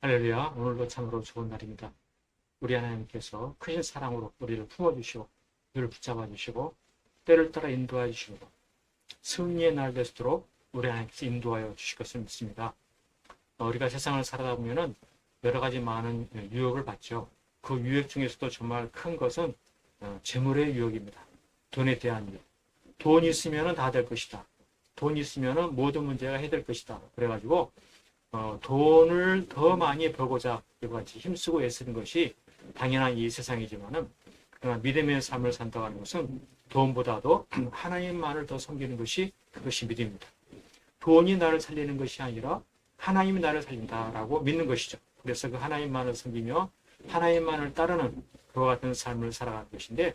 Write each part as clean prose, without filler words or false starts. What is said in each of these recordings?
할렐루야. 오늘도 참으로 좋은 날입니다. 우리 하나님께서 크신 사랑으로 우리를 품어주시고 우리를 붙잡아 주시고 때를 따라 인도하여 주시고 승리의 날 되도록 우리 하나님께서 인도하여 주실 것을 믿습니다. 우리가 세상을 살아다 보면은 여러 가지 많은 유혹을 받죠. 그 유혹 중에서도 정말 큰 것은 재물의 유혹입니다. 돈에 대한 유혹. 돈이 있으면은 다 될 것이다. 돈이 있으면은 모든 문제가 해결될 것이다. 그래가지고 돈을 더 많이 벌고자 이같이 힘쓰고 애쓰는 것이 당연한 이 세상이지만은 그러나 믿음의 삶을 산다고 하는 것은 돈보다도 하나님만을 더 섬기는 것이 그것이 믿음입니다. 돈이 나를 살리는 것이 아니라 하나님이 나를 살린다라고 믿는 것이죠. 그래서 그 하나님만을 섬기며 하나님만을 따르는 그와 같은 삶을 살아가는 것인데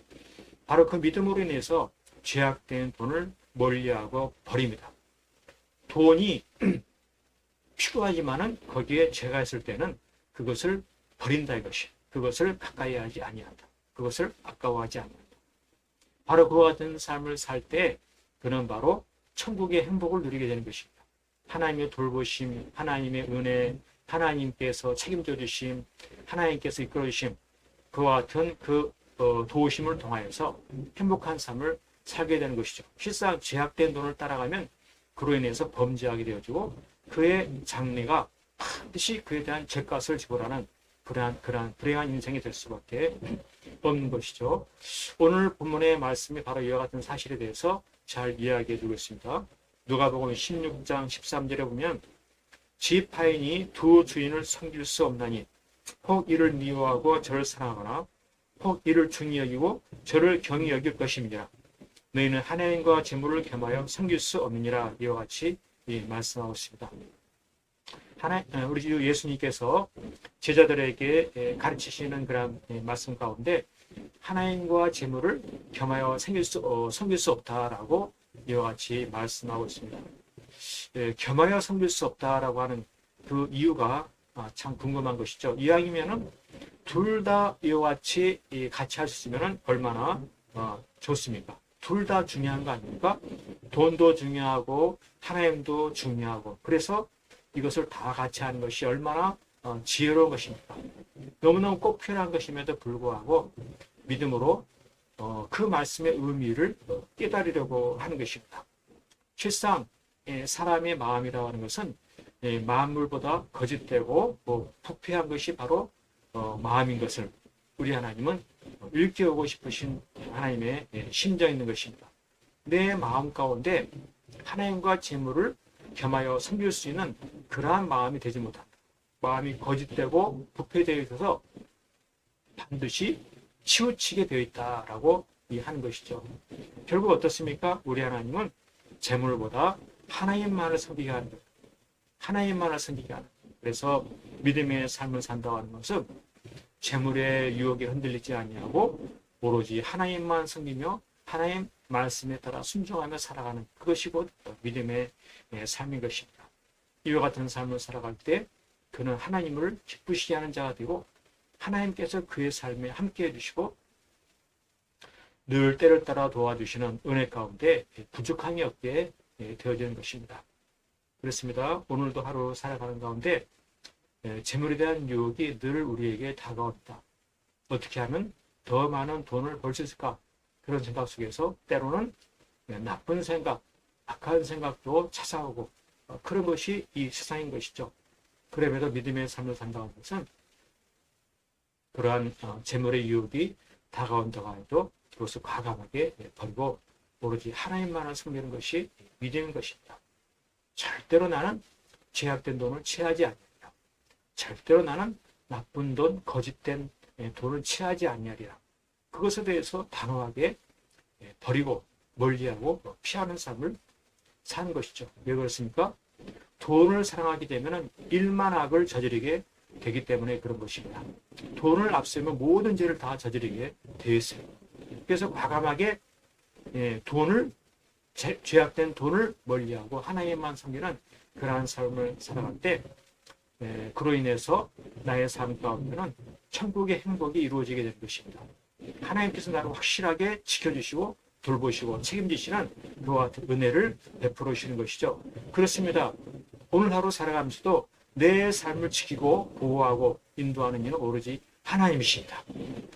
바로 그 믿음으로 인해서 죄악된 돈을 멀리하고 버립니다. 돈이 필요하지만은 거기에 죄가 있을 때는 그것을 버린다 이것이. 그것을 가까이 하지 아니한다. 그것을 아까워하지 아니한다. 바로 그와 같은 삶을 살 때 그는 바로 천국의 행복을 누리게 되는 것입니다. 하나님의 돌보심, 하나님의 은혜, 하나님께서 책임져 주심, 하나님께서 이끌어 주심 그와 같은 그 도우심을 통하여서 행복한 삶을 살게 되는 것이죠. 실상 죄악된 돈을 따라가면 그로 인해서 범죄하게 되어지고 그의 장래가 반드시 그에 대한 죄값을 지불하는 그러한 불행한 인생이 될 수밖에 없는 것이죠. 오늘 본문의 말씀이 바로 이와 같은 사실에 대해서 잘 이야기해 주고 있습니다. 누가복음 16장 13절에 보면 집 하인이 두 주인을 섬길 수 없나니 혹 이를 미워하고 저를 사랑하거나 혹 이를 중히 여기고 저를 경히 여길 것임이니라. 너희는 하나님과 재물을 겸하여 섬길 수 없느니라. 이와 같이 말씀하고 있습니다. 우리 주 예수님께서 제자들에게 가르치시는 그런 말씀 가운데 하나님과 재물을 겸하여 섬길 수 없다라고 이와 같이 말씀하고 있습니다. 겸하여 섬길 수 없다라고 하는 그 이유가 참 궁금한 것이죠. 이왕이면은 둘 다 이와 같이 할 수 있으면은 얼마나 좋습니까? 둘 다 중요한 거 아닙니까? 돈도 중요하고 하나님도 중요하고 그래서 이것을 다 같이 하는 것이 얼마나 지혜로운 것입니까? 너무너무 꼭 필요한 것임에도 불구하고 믿음으로 그 말씀의 의미를 깨달으려고 하는 것입니다. 실상 사람의 마음이라고 하는 것은 만물보다 거짓되고 부패한 것이 바로 마음인 것을 우리 하나님은 일깨우고 싶으신 하나님의 심정이 있는 것입니다. 내 마음 가운데 하나님과 재물을 겸하여 섬길 수 있는 그러한 마음이 되지 못한다. 마음이 거짓되고 부패되어 있어서 반드시 치우치게 되어 있다라고 하는 것이죠. 결국 어떻습니까? 우리 하나님은 재물보다 하나님만을 섬기게 하는 것. 하나님만을 섬기게 하는 것. 그래서 믿음의 삶을 산다고 하는 것은 재물의 유혹에 흔들리지 아니하고 오로지 하나님만 섬기며 하나님 말씀에 따라 순종하며 살아가는 그것이 곧 믿음의 삶인 것입니다. 이와 같은 삶을 살아갈 때 그는 하나님을 기쁘시게 하는 자가 되고 하나님께서 그의 삶에 함께해 주시고 늘 때를 따라 도와주시는 은혜 가운데 부족함이 없게 되어지는 것입니다. 그렇습니다. 오늘도 하루 살아가는 가운데 재물에 대한 유혹이 늘 우리에게 다가온다. 어떻게 하면 더 많은 돈을 벌 수 있을까? 그런 생각 속에서 때로는 나쁜 생각, 악한 생각도 찾아오고 그런 것이 이 세상인 것이죠. 그럼에도 믿음의 삶을 산다는 것은 그러한 재물의 유혹이 다가온다고 해도 그것을 과감하게 버리고 오로지 하나님만을 섬기는 것이 믿음인 것입니다. 절대로 나는 죄악된 돈을 취하지 아니하리라. 절대로 나는 나쁜 돈, 거짓된 돈을 취하지 아니하리라. 그것에 대해서 단호하게 버리고 멀리하고 피하는 삶을 사는 것이죠. 왜 그렇습니까? 돈을 사랑하게 되면 일만 악을 저지르게 되기 때문에 그런 것입니다. 돈을 앞세우면 모든 죄를 다 저지르게 되어 있어요. 그래서 과감하게 죄악된 돈을 멀리하고 하나님만 섬기는 그러한 삶을 살아갈 때 그로 인해서 나의 삶 가운데는 천국의 행복이 이루어지게 될 것입니다. 하나님께서 나를 확실하게 지켜주시고 돌보시고 책임지시는 그와 같은 은혜를 베풀어 주시는 것이죠. 그렇습니다. 오늘 하루 살아가면서도 내 삶을 지키고 보호하고 인도하는 이는 오로지 하나님이십니다.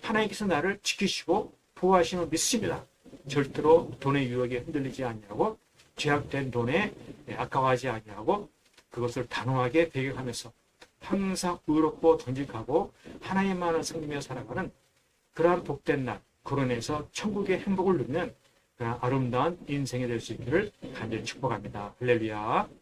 하나님께서 나를 지키시고 보호하시는 믿습니다. 절대로 돈의 유혹에 흔들리지 않냐고, 죄악된 돈에 아까워하지 않냐고, 그것을 단호하게 배격하면서 항상 의롭고 정직하고 하나님만을 섬기며 살아가는 그러한 복된 날, 그런에서 천국의 행복을 누리는 그런 아름다운 인생이 될 수 있기를 간절히 축복합니다. 할렐루야.